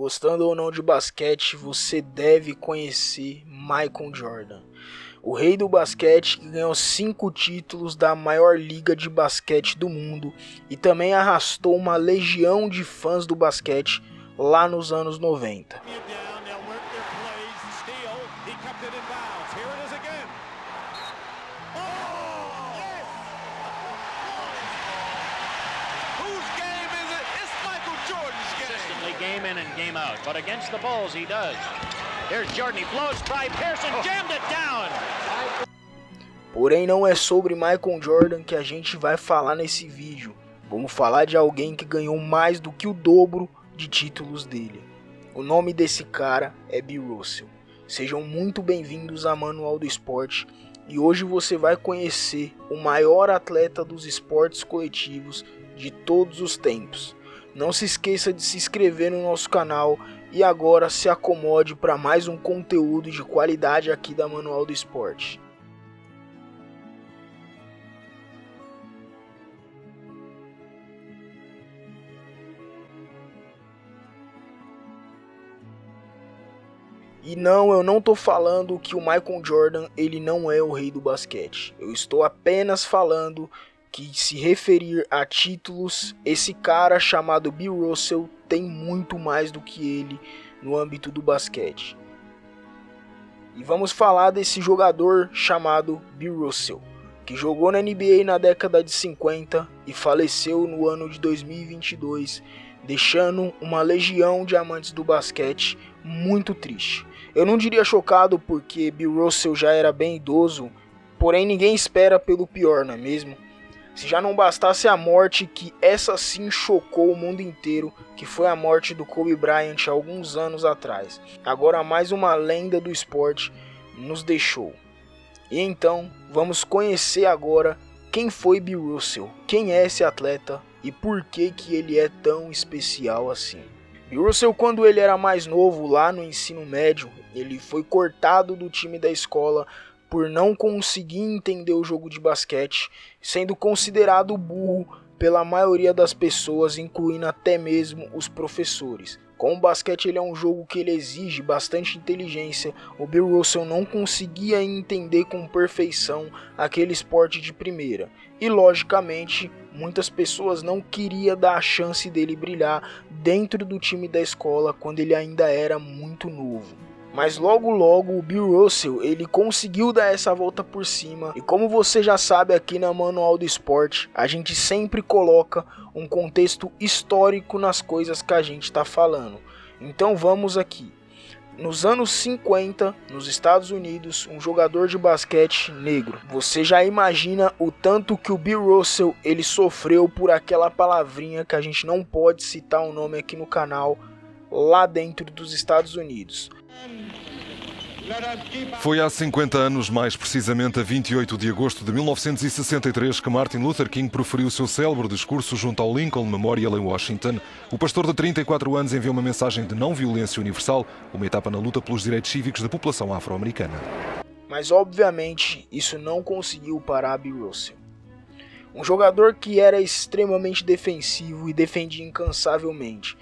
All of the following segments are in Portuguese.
Gostando ou não de basquete, você deve conhecer Michael Jordan, o rei do basquete que ganhou 5 títulos da maior liga de basquete do mundo e também arrastou uma legião de fãs do basquete lá nos anos 90. Game in and game out, but against the Bulls he does. Here's Jordan, he blows by Pearson, jammed it down. Porém, não é sobre Michael Jordan que a gente vai falar nesse vídeo. Vamos falar de alguém que ganhou mais do que o dobro de títulos dele. O nome desse cara é Bill Russell. Sejam muito bem-vindos a Manual do Esporte e hoje você vai conhecer o maior atleta dos esportes coletivos de todos os tempos. Não se esqueça de se inscrever no nosso canal e agora se acomode para mais um conteúdo de qualidade aqui da Manual do Esporte. E não, eu não tô falando que o Michael Jordan ele não é o rei do basquete. Eu estou apenas falando que, se referir a títulos, esse cara chamado Bill Russell tem muito mais do que ele no âmbito do basquete. E vamos falar desse jogador chamado Bill Russell, que jogou na NBA na década de 50 e faleceu no ano de 2022, deixando uma legião de amantes do basquete muito triste. Eu não diria chocado porque Bill Russell já era bem idoso, porém ninguém espera pelo pior, não é mesmo? Se já não bastasse a morte que essa sim chocou o mundo inteiro, que foi a morte do Kobe Bryant há alguns anos atrás, agora mais uma lenda do esporte nos deixou. E então, vamos conhecer agora quem foi Bill Russell, quem é esse atleta e por que ele é tão especial assim. Bill Russell, quando ele era mais novo, lá no ensino médio, ele foi cortado do time da escola por não conseguir entender o jogo de basquete, sendo considerado burro pela maioria das pessoas, incluindo até mesmo os professores. Como o basquete ele é um jogo que ele exige bastante inteligência, o Bill Russell não conseguia entender com perfeição aquele esporte de primeira. E logicamente, muitas pessoas não queriam dar a chance dele brilhar dentro do time da escola quando ele ainda era muito novo. Mas logo o Bill Russell ele conseguiu dar essa volta por cima, e como você já sabe, aqui na Manual do Esporte a gente sempre coloca um contexto histórico nas coisas que a gente está falando. Então vamos aqui. Nos anos 50, nos Estados Unidos, um jogador de basquete negro. Você já imagina o tanto que o Bill Russell ele sofreu por aquela palavrinha que a gente não pode citar o nome aqui no canal, lá dentro dos Estados Unidos. Foi há 50 anos, mais precisamente a 28 de agosto de 1963, que Martin Luther King proferiu o seu célebre discurso junto ao Lincoln Memorial em Washington. O pastor de 34 anos enviou uma mensagem de não violência universal, uma etapa na luta pelos direitos cívicos da população afro-americana. Mas obviamente isso não conseguiu parar Bill Russell. Um jogador que era extremamente defensivo e defendia incansavelmente.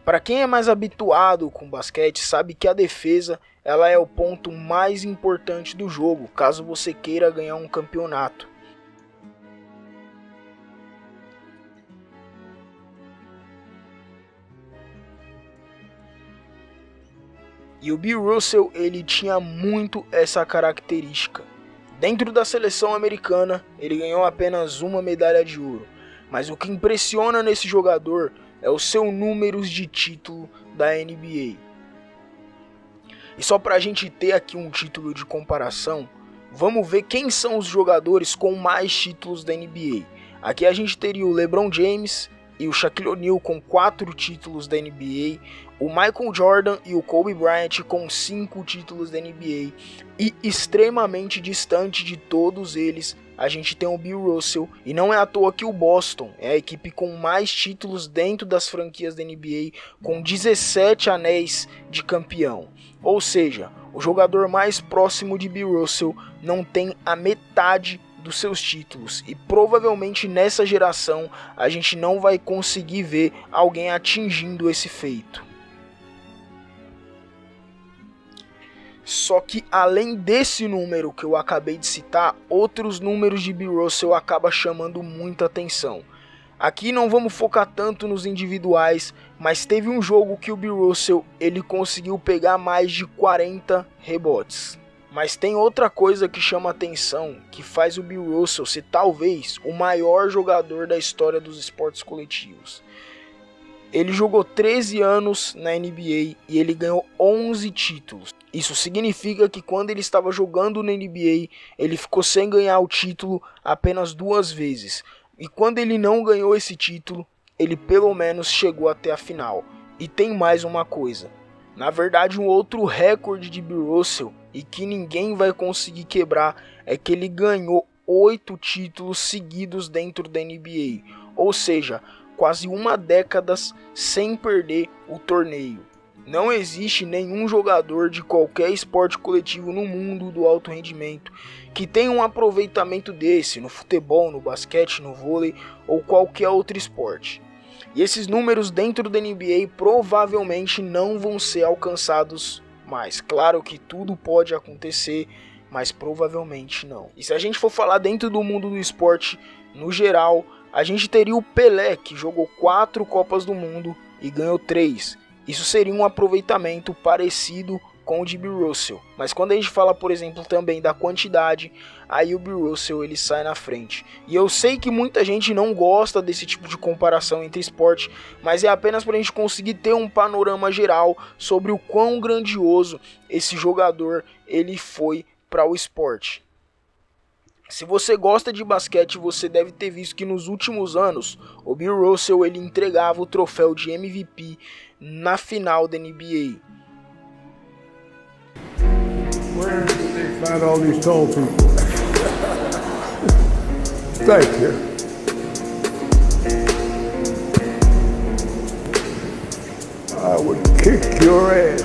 Para quem é mais habituado com basquete, sabe que a defesa ela é o ponto mais importante do jogo, caso você queira ganhar um campeonato. E o Bill Russell ele tinha muito essa característica. Dentro da seleção americana, ele ganhou apenas uma medalha de ouro. Mas o que impressiona nesse jogador é o seu número de título da NBA. E só para a gente ter aqui um título de comparação, vamos ver quem são os jogadores com mais títulos da NBA. Aqui a gente teria o LeBron James e o Shaquille O'Neal com 4 títulos da NBA, o Michael Jordan e o Kobe Bryant com 5 títulos da NBA, e extremamente distante de todos eles, a gente tem o Bill Russell, e não é à toa que o Boston é a equipe com mais títulos dentro das franquias da NBA, com 17 anéis de campeão. Ou seja, o jogador mais próximo de Bill Russell não tem a metade dos seus títulos, e provavelmente nessa geração a gente não vai conseguir ver alguém atingindo esse feito. Só que além desse número que eu acabei de citar, outros números de Bill Russell acabam chamando muita atenção. Aqui não vamos focar tanto nos individuais, mas teve um jogo que o Bill Russell ele conseguiu pegar mais de 40 rebotes. Mas tem outra coisa que chama atenção, que faz o Bill Russell ser talvez o maior jogador da história dos esportes coletivos. Ele jogou 13 anos na NBA e ele ganhou 11 títulos. Isso significa que quando ele estava jogando na NBA, ele ficou sem ganhar o título apenas 2 vezes. E quando ele não ganhou esse título, ele pelo menos chegou até a final. E tem mais uma coisa. Na verdade, um outro recorde de Bill Russell, e que ninguém vai conseguir quebrar, é que ele ganhou 8 títulos seguidos dentro da NBA. Ou seja, quase uma década sem perder o torneio. Não existe nenhum jogador de qualquer esporte coletivo no mundo do alto rendimento que tenha um aproveitamento desse no futebol, no basquete, no vôlei ou qualquer outro esporte. E esses números dentro da NBA provavelmente não vão ser alcançados mais. Claro que tudo pode acontecer, mas provavelmente não. E se a gente for falar dentro do mundo do esporte no geral, a gente teria o Pelé, que jogou 4 Copas do Mundo e ganhou 3. Isso seria um aproveitamento parecido com o de Bill Russell. Mas quando a gente fala, por exemplo, também da quantidade, aí o Bill Russell ele sai na frente. E eu sei que muita gente não gosta desse tipo de comparação entre esporte, mas é apenas para a gente conseguir ter um panorama geral sobre o quão grandioso esse jogador ele foi para o esporte. Se você gosta de basquete, você deve ter visto que nos últimos anos o Bill Russell ele entregava o troféu de MVP na final da NBA. Where did they find all these tall people? Thank you. I would kick your ass.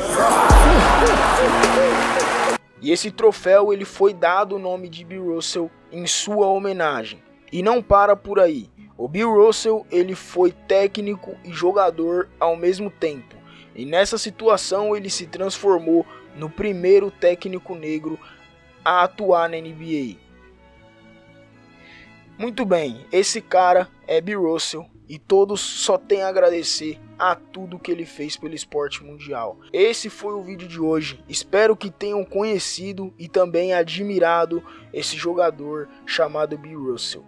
E esse troféu ele foi dado o nome de Bill Russell em sua homenagem. E não para por aí. O Bill Russell ele foi técnico e jogador ao mesmo tempo. E nessa situação ele se transformou no primeiro técnico negro a atuar na NBA. Muito bem, esse cara é Bill Russell e todos só têm a agradecer a tudo que ele fez pelo esporte mundial. Esse foi o vídeo de hoje. Espero que tenham conhecido e também admirado esse jogador chamado Bill Russell.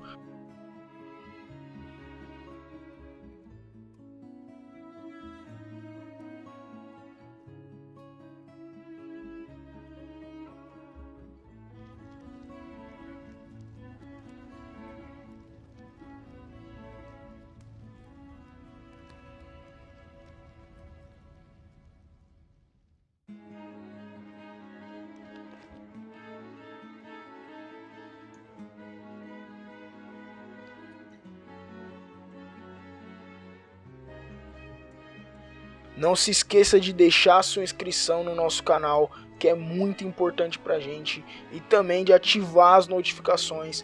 Não se esqueça de deixar sua inscrição no nosso canal, que é muito importante pra gente, e também de ativar as notificações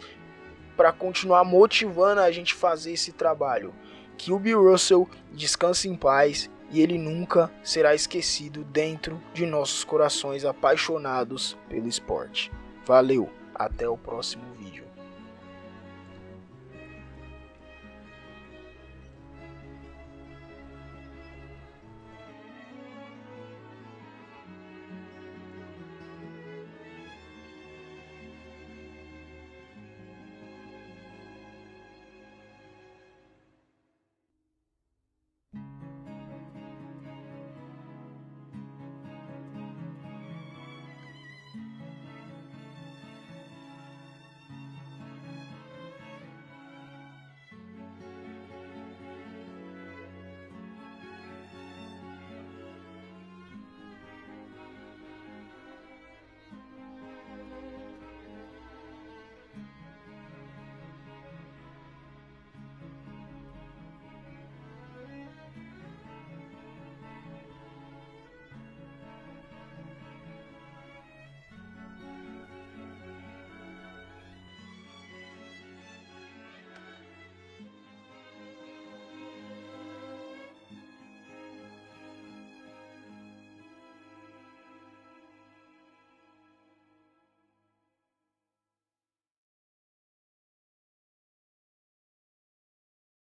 para continuar motivando a gente a fazer esse trabalho. Que o Bill Russell descanse em paz e ele nunca será esquecido dentro de nossos corações apaixonados pelo esporte. Valeu, até o próximo